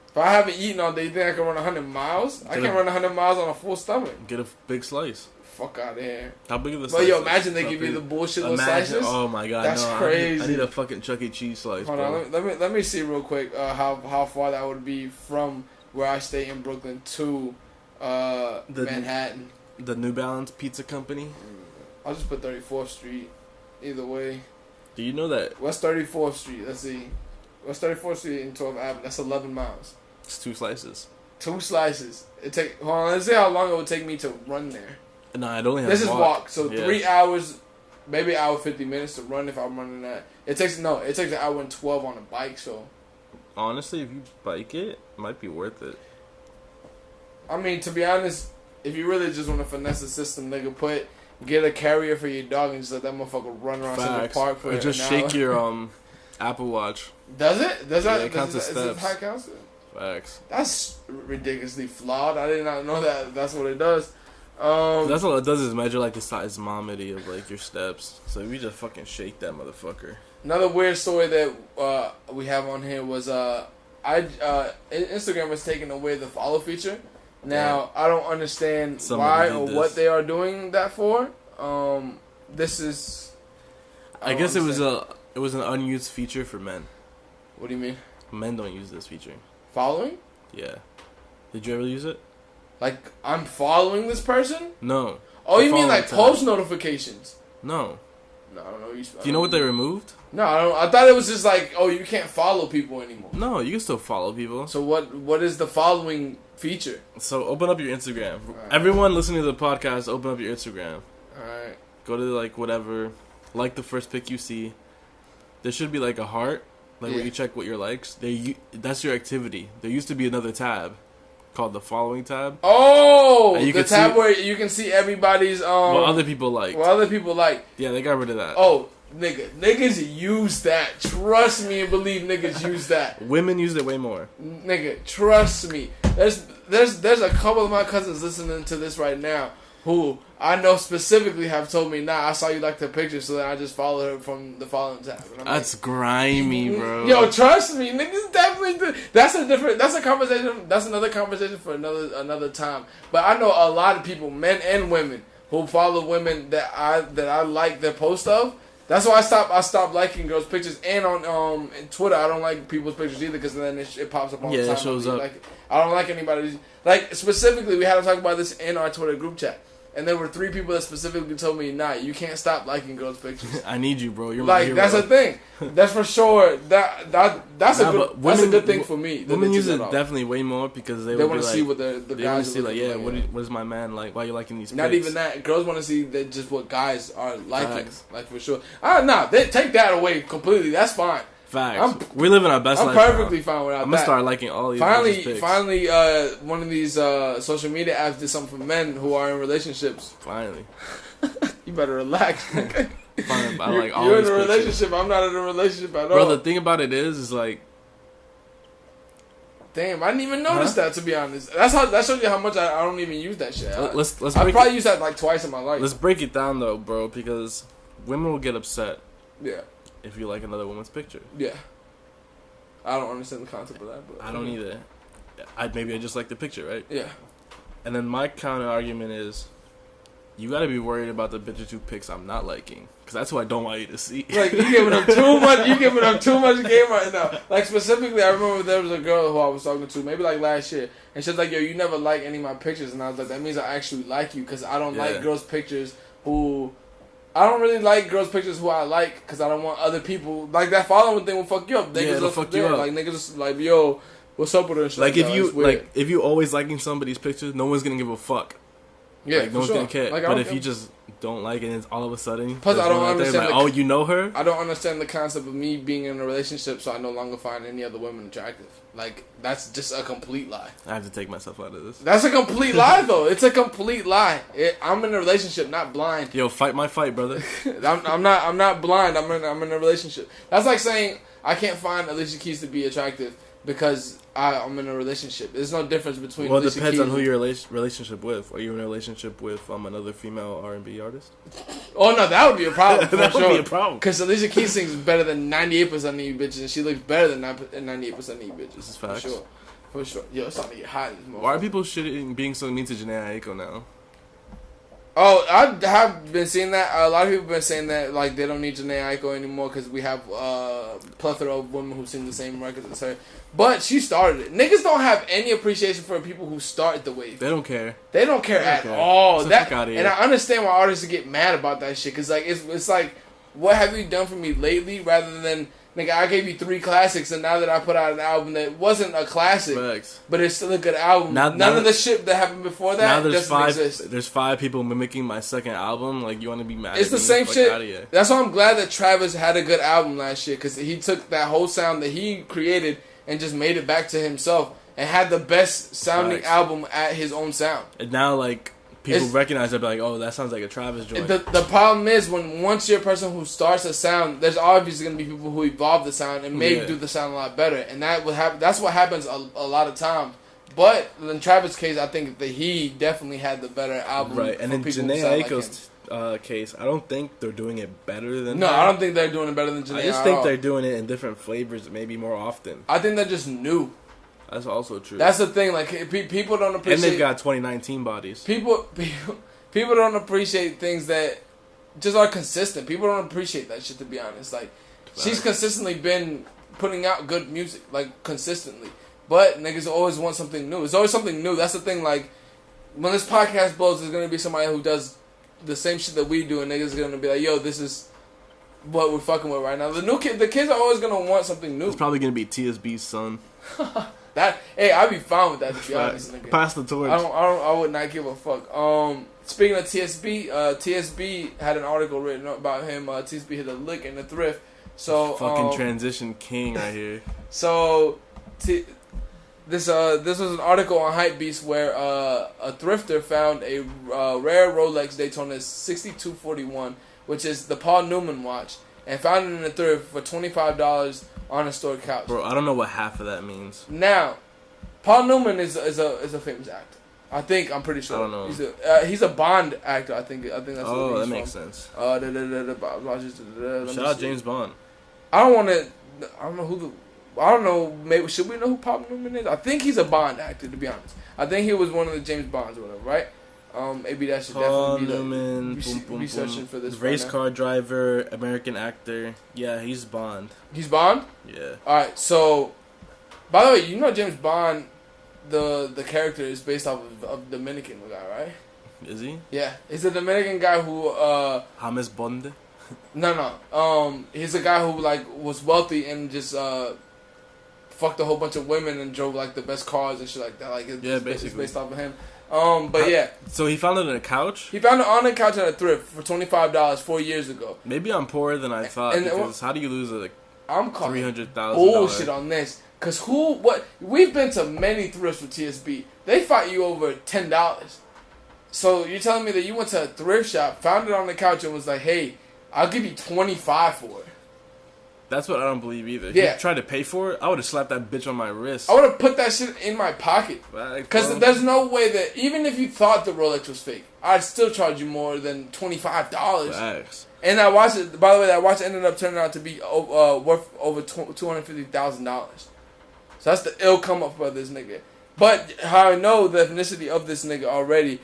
If I haven't eaten all day, you think I can run 100 miles? I can't run 100 miles on a full stomach. Get a big slice. Fuck out of here. How big of the slice? But yo, imagine they give you the bullshit little slices. Oh my god, that's crazy. I need a fucking Chuck E. Cheese slice. Hold on, let me see real quick how far that would be from where I stay in Brooklyn to Manhattan. The New Balance Pizza Company. I'll just put 34th Street. Either way. Do you know that? What's 34th Street? Let's see. What's 34th Street in 12th Avenue? That's 11 miles. It's 2 slices. 2 slices. Hold on, let's see how long it would take me to run there. No, I'd only have This is walk. So yeah. 3 hours, maybe an hour 50 minutes to run if I'm running that. It takes an hour and 12 on a bike. So honestly, if you bike it might be worth it. I mean, to be honest, if you really just want to finesse the system, nigga, get a carrier for your dog and just let that motherfucker run around Central Park for or just shake your Apple Watch. Does it? Does that? It counts as steps. Is it how it counts? Facts. That's ridiculously flawed. I did not know that. That's what it does. That's all it does is measure like the seismometry of like your steps. So if you just fucking shake that motherfucker. Another weird story that we have on here was I Instagram has taken away the follow feature. Now I don't understand Somebody why or did what this. they are doing that for. This is. I guess it was an unused feature for men. What do you mean? Men don't use this feature. Following? Yeah. Did you ever use it? Like I'm following this person? No. Oh, The you mean following like tab. post notifications? No. No, I don't know. Do you know what they removed? No, I don't. I thought it was just like, oh, you can't follow people anymore. No, you can still follow people. So what is the following feature? So open up your Instagram. Alright. Everyone listening to the podcast, open up your Instagram. Alright. Go to like whatever, like the first pic you see. There should be like a heart, like where Yeah. you check what your likes. That's your activity. There used to be another tab called the following tab. Oh, And you the can tab see- where you can see everybody's What other people like. what other people like. Yeah, they got rid of that. Oh, niggas use that. Trust me and believe niggas use that. Women used it way more. Nigga, trust me. There's a couple of my cousins listening to this right now who I know specifically have told me, nah, I saw you like the picture, so then I just followed her from the following tab. And I'm That's grimy, like, bro. Yo, trust me, niggas definitely do. That's a conversation. That's another conversation for another time. But I know a lot of people, men and women, who follow women that I like their post of. That's why I stopped liking girls' pictures, and on Twitter I don't like people's pictures either because then it pops up all the Yeah, time. it shows up. I don't like anybody's. Like specifically, we had to talk about this in our Twitter group chat, and there were 3 people that specifically told me, "Nah, you can't stop liking girls' pictures." I need you, bro. You're my Like hero. that's a thing. That's for sure. That's a good thing for me. that Women they use took it that off. definitely way more because they They would want be to like, see what the they want guys to see are like, looking yeah, like. what is my man like? Why are you liking these? Not pics? even that. Girls want to see that just what guys are liking, Facts. like for sure. They take that away completely. That's fine. Facts. We're living our best I'm life. now. perfectly fine without I'm that. gonna start liking all these. Finally, pics. one of these social media apps did something for men who are in relationships. Finally. You better relax. Finally, I like all You're in these a pictures. relationship. I'm not in a relationship at Bro, all. the thing about it is like, Damn, I didn't even notice that. To be honest, that shows you how much I don't even use that shit. let's I break probably it, use that like twice in my life. let's break it down though, bro, because women will get upset Yeah, if you like another woman's picture. yeah. I don't understand the concept of that, but I don't either. Maybe I just like the picture, right? Yeah. And then my counter argument is, you gotta be worried about the bitches who pics I'm not liking, because that's who I don't want you to see. Like you giving them too much. You giving them too much game right now. Like specifically, I remember there was a girl who I was talking to, maybe like last year, and she was like, "Yo, you never like any of my pictures," and I was like, "That means I actually like you, because I don't Yeah. like girls' pictures who." I don't really like girls' pictures who I like because I don't want other people like that following thing will fuck you up. Niggas it'll will fuck you up. Like niggas just like, yo, what's up with her? and shit Like that. if you It's weird. if you always liking somebody's pictures, no one's gonna give a fuck. yeah, Like no for one's sure. gonna care. Like, I but don't if you give- just don't like it, and it's all of a sudden. Plus, there's I don't one out there understand Like, the- oh, you know her? I don't understand the concept of me being in a relationship, so I no longer find any other women attractive. Like that's just a complete lie. I have to take myself out of this. That's a complete lie, though. It's a complete lie. I'm in a relationship, not blind. Yo, fight my fight, brother. I'm not blind. I'm in a relationship. That's like saying I can't find Alicia Keys to be attractive because I'm in a relationship. There's no difference between. Well, it Alicia depends Keys on who your relationship with. Are you in a relationship with another female R&B artist? Oh no, that would be a problem. For That would sure. be a problem. Because Alicia Keys sings better than 98% of you bitches, and she looks better than 98% of you bitches. This is facts. For sure. For sure. Yo, it's starting to get hot. Why are people being so mean to Janae Aiko now? Oh, I have been seeing that. A lot of people have been saying that like they don't need Janae Aiko anymore because we have a plethora of women who sing the same records as her. But she started it. Niggas don't have any appreciation for people who start the wave. They don't care. They don't care at care. all. Get the That fuck outta here. and I understand why artists get mad about that shit because like it's like, what have you done for me lately? Rather than nigga, I gave you 3 classics, and now that I put out an album that wasn't a classic, Facts. but it's still a good album. Now None of that- the shit that happened before Now that there's doesn't 5. exist. There's 5 people mimicking my second album. Like you want to be mad? It's at the me? same Fuck shit. outta here. That's why I'm glad that Travis had a good album last year because he took that whole sound that he created and just made it back to himself and had the best sounding Facts. album at his own sound. And now like people It's- recognize it, be like, oh, that sounds like a Travis joint. The problem is once you're a person who starts a sound, there's obviously going to be people who evolve the sound and maybe Yeah. do the sound a lot better, and that will happen. That's what happens a lot of times But in Travis' case, I think that he definitely had the better album. Right, and in Janae Aiko's case, I don't think they're doing it better than No, her. I don't think they're doing it better than Janae. I just think they're doing it in different flavors, maybe more often. I think they're just new. That's also true. That's the thing. Like people don't appreciate. And they've got 2019 bodies. People don't appreciate things that just are consistent. People don't appreciate that shit. To be honest, like she's consistently been putting out good music, like consistently. But niggas always want something new. It's always something new. That's the thing. Like when this podcast blows, there's gonna be somebody who does the same shit that we do, and niggas are gonna be like, "Yo, this is what we're fucking with right now." The kids are always gonna want something new. It's probably gonna be TSB's son. I'd be fine with that, to be honest, nigga. Pass the torch. I would not give a fuck. Speaking of TSB, TSB had an article written about him. TSB hit a lick in the thrift. So fucking transition king right here. So this was an article on Hypebeast where a thrifter found a rare Rolex Daytona 6241, which is the Paul Newman watch, and found it in the thrift for $25 on a store couch. Bro, I don't know what half of that means. Now, Paul Newman is a famous actor. I'm pretty sure. I don't know. He's a Bond actor. I think that's. Oh, what that he's makes from. sense. Shout out James Bond. I don't know. I don't know. Maybe should we know who Paul Newman is? I think he's a Bond actor. To be honest, I think he was one of the James Bonds or whatever. Right? Maybe that should Paul definitely Newman, be researching for this. Race car driver, American actor. Yeah, he's Bond. He's Bond? Yeah. Alright, so by the way, you know James Bond, the character is based off of Dominican guy, right? Is he? Yeah. He's a Dominican guy who James Bond? No. He's a guy who like was wealthy and just fucked a whole bunch of women and drove like the best cars and shit like that. Like basically. It's based off of him. But yeah. So he found it on a couch? He found it on a couch at a thrift for $25 4 years ago. Maybe I'm poorer than I thought, because how do you lose I'm calling $300,000? bullshit on this. Cause we've been to many thrifts with TSB. They fight you over $10. So you're telling me that you went to a thrift shop, found it on the couch, and was like, "Hey, I'll give you $25 for it." That's what I don't believe either. Yeah. He tried to pay for it, I would have slapped that bitch on my wrist. I would have put that shit in my pocket. Because there's no way that, even if you thought the Rolex was fake, I'd still charge you more than $25. Facts. And I watched it, by the way, that watch ended up turning out to be worth over $250,000. So that's the ill come up for this nigga. But how I know the ethnicity of this nigga already,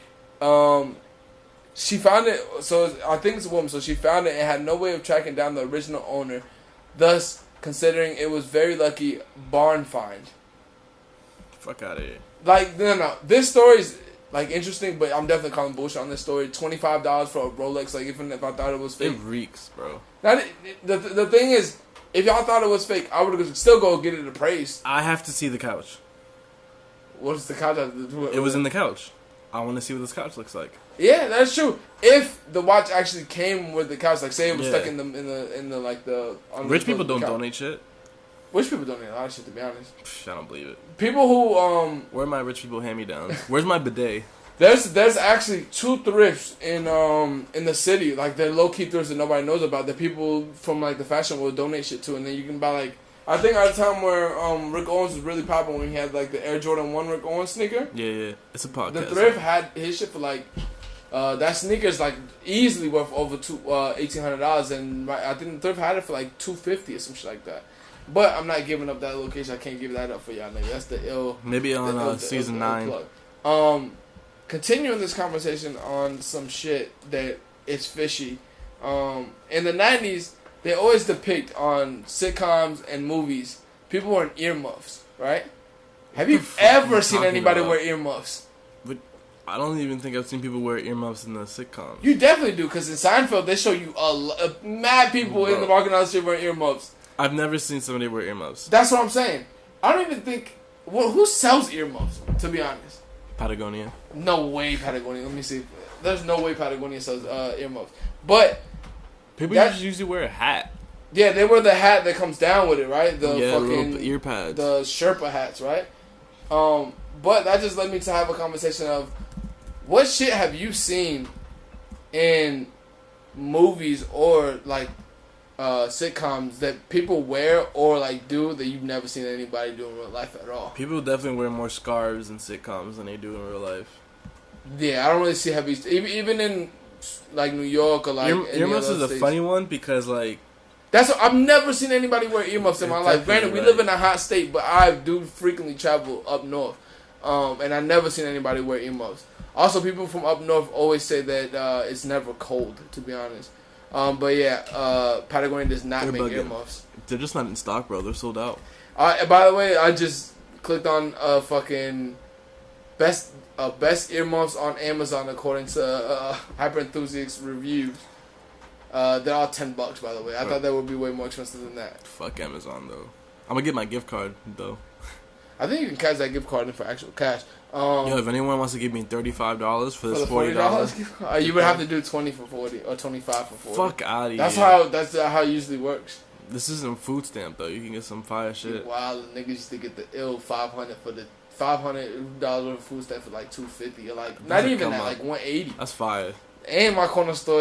she found it, so I think it's a woman, so she found it and had no way of tracking down the original owner. Thus, considering it was very lucky barn find. Fuck out of here. Like, no. This story's, like, interesting, but I'm definitely calling bullshit on this story. $25 for a Rolex, like, even if I thought it was fake. It reeks, bro. Now, the thing is, if y'all thought it was fake, I would still go get it appraised. I have to see the couch. What does the couch have to do with it? It was in the couch. I want to see what this couch looks like. Yeah, that's true. If the watch actually came with the couch, like say it was stuck in the like the rich people don't donate shit. Rich people donate a lot of shit, to be honest. I don't believe it. People who where are my rich people hand me downs? Where's my bidet? There's actually 2 thrifts in the city, like they're low key thrifts that nobody knows about, that people from like the fashion will donate shit to, and then you can buy like, I think at a time where Rick Owens was really popular when he had like the Air Jordan 1 Rick Owens sneaker. Yeah. It's a podcast. The thrift had his shit for like, that sneaker's like easily worth over $1,800, and I think the thrift had it for like $250 or some shit like that. But I'm not giving up that location. I can't give that up for y'all, nigga. That's the ill. Maybe on season 9. Continuing this conversation on some shit that is fishy. In the 90s, they always depict on sitcoms and movies people wearing earmuffs, right? Have you ever seen anybody wear earmuffs? But I don't even think I've seen people wear earmuffs in the sitcoms. You definitely do, because in Seinfeld, they show you mad people in the market on the street wearing earmuffs. I've never seen somebody wear earmuffs. That's what I'm saying. I don't even think... who sells earmuffs, to be honest? Patagonia. No way Patagonia. Let me see. There's no way Patagonia sells earmuffs. But... people just usually wear a hat. Yeah, they wear the hat that comes down with it, right? The fucking ear pads. The Sherpa hats, right? But that just led me to have a conversation of what shit have you seen in movies or like sitcoms that people wear or like do that you've never seen anybody do in real life at all. People definitely wear more scarves in sitcoms than they do in real life. Yeah, I don't really see heavy even in like New York or like earmuffs is a funny one because like I've never seen anybody wear earmuffs in my life. Granted, we live in a hot state, but I do frequently travel up north, and I never seen anybody wear earmuffs. Also, people from up north always say that it's never cold, to be honest. But yeah, Patagonia does not make earmuffs. They're just not in stock, bro. They're sold out. By the way, I just clicked on fucking best earmuffs on Amazon according to Hyper Enthusiast reviews. They're all $10, by the way. I thought that would be way more expensive than that. Fuck Amazon though. I'm gonna get my gift card though. I think you can cash that gift card in for actual cash. Yo, if anyone wants to give me $35 for this $40, you would have to do 20 for 40 or 25 for 40. Fuck out of here. That's how it usually works. This isn't food stamp though. You can get some fire shit. Wow, the niggas used to get the ill $500 for the $500 of food stamp for like $250 or like not even that, like $180. That's fire. And my corner store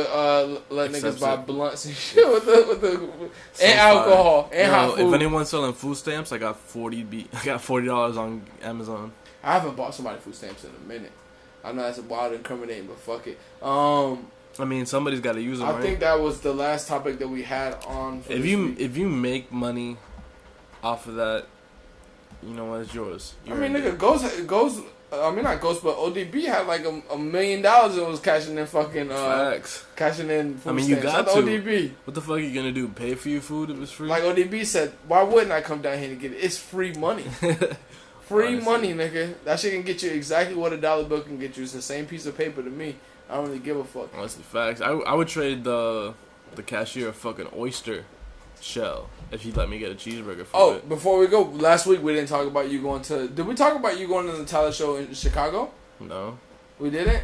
let niggas buy blunts and shit with the and alcohol and hot food. If anyone's selling food stamps, I got $40 on Amazon. I haven't bought somebody food stamps in a minute. I know that's wild and incriminating, but fuck it. I mean, somebody's got to use them. I think that was the last topic that we had on. For if you make money off of that, you know what? It's yours. I mean, nigga, Ghost. I mean, not Ghost, but ODB had like $1 million and was cashing in fucking facts. Cashing in food you stamps. got to. ODB. What the fuck are you gonna do? Pay for your food if it's free? Like ODB said, why wouldn't I come down here to get it? It's free money. Free money, nigga. That shit can get you exactly what a dollar bill can get you. It's the same piece of paper to me. I don't really give a fuck. Honestly, facts. I would trade the cashier a fucking oyster shell if he'd let me get a cheeseburger for it. Before we go, last week we didn't talk about you going to... Did we talk about you going to the Tyler show in Chicago? No. We didn't?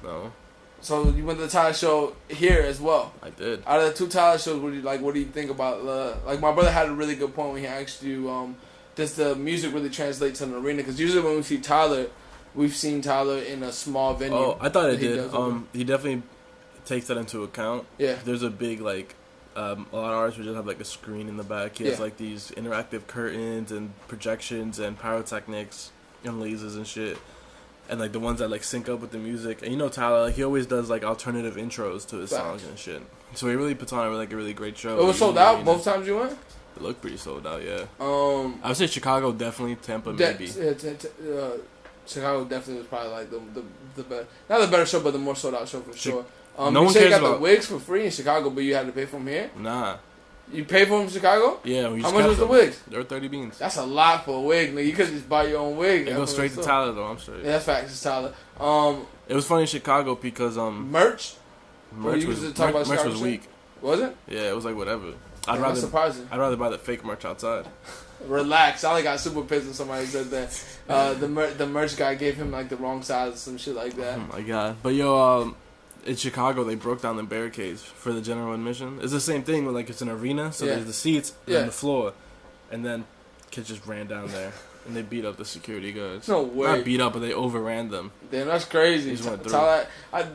No. So you went to the Tyler show here as well? I did. Out of the two Tyler shows, what do you think about... like, my brother had a really good point when he asked you, does the music really translate to an arena? Because usually when we see Tyler, we've seen Tyler in a small venue. Oh, I thought it did. He definitely takes that into account. Yeah. There's a big, like... a lot of artists would just have like a screen in the back. He has like these interactive curtains and projections and pyrotechnics and lasers and shit. And like the ones that like sync up with the music. And you know Tyler, like he always does like alternative intros to his songs and shit. So he really puts on like a really great show. It was sold out both times you went? It looked pretty sold out, yeah. I would say Chicago definitely, Tampa maybe. Chicago definitely was probably like the better, not the better show, but the more sold out show for sure. No one cares you got about the wigs for free in Chicago, but you had to pay for them here? Nah. You paid for them in Chicago? Yeah. How much was the wigs? They were 30 beans. That's a lot for a wig, nigga. You could just buy your own wig. It goes straight to Tyler, though. I'm straight. Yeah, that's facts. It's Tyler. It was funny in Chicago because merch was weak. Was it? Yeah, it was like whatever. That's surprising. I'd rather buy the fake merch outside. Relax. I got super pissed when somebody said that. The merch guy gave him like the wrong size or some shit like that. Oh my god. But yo, in Chicago, they broke down the barricades for the general admission. It's the same thing, like it's an arena, so there's the seats and the floor, and then kids just ran down there and they beat up the security guards. No way. Not beat up, but they overran them. Damn, that's crazy. Tyler, a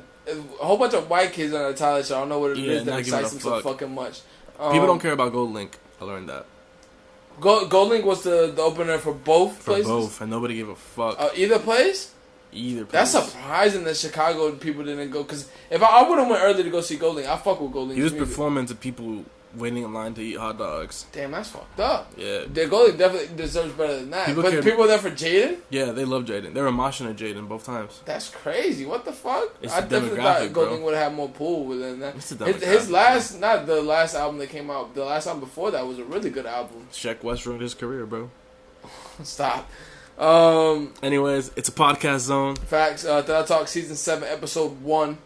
whole bunch of white kids on the Tyler show. I don't know what it is that excites them so fucking much. People don't care about Gold Link. I learned that. Gold Link was the opener for both places? For both, and nobody gave a fuck. Either place? Either place. That's surprising that Chicago people didn't go. Because if I would have went early to go see Gold Link, I fuck with Gold Link. He was performing to people waiting in line to eat hot dogs. Damn, that's fucked up. Yeah. The Gold Link definitely deserves better than that. People were there for Jaden? Yeah, they love Jaden. They were moshing at Jaden both times. That's crazy. What the fuck? It's I definitely thought Gold Link would have had more pull within that. His last, not the last album that came out, the last album before that was a really good album. Shaq West ruined his career, bro. Stop. Anyways, it's a podcast zone. Facts. Telatalk Season 7, Episode 1.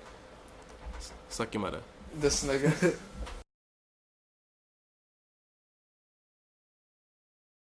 Suck your mother. This nigga.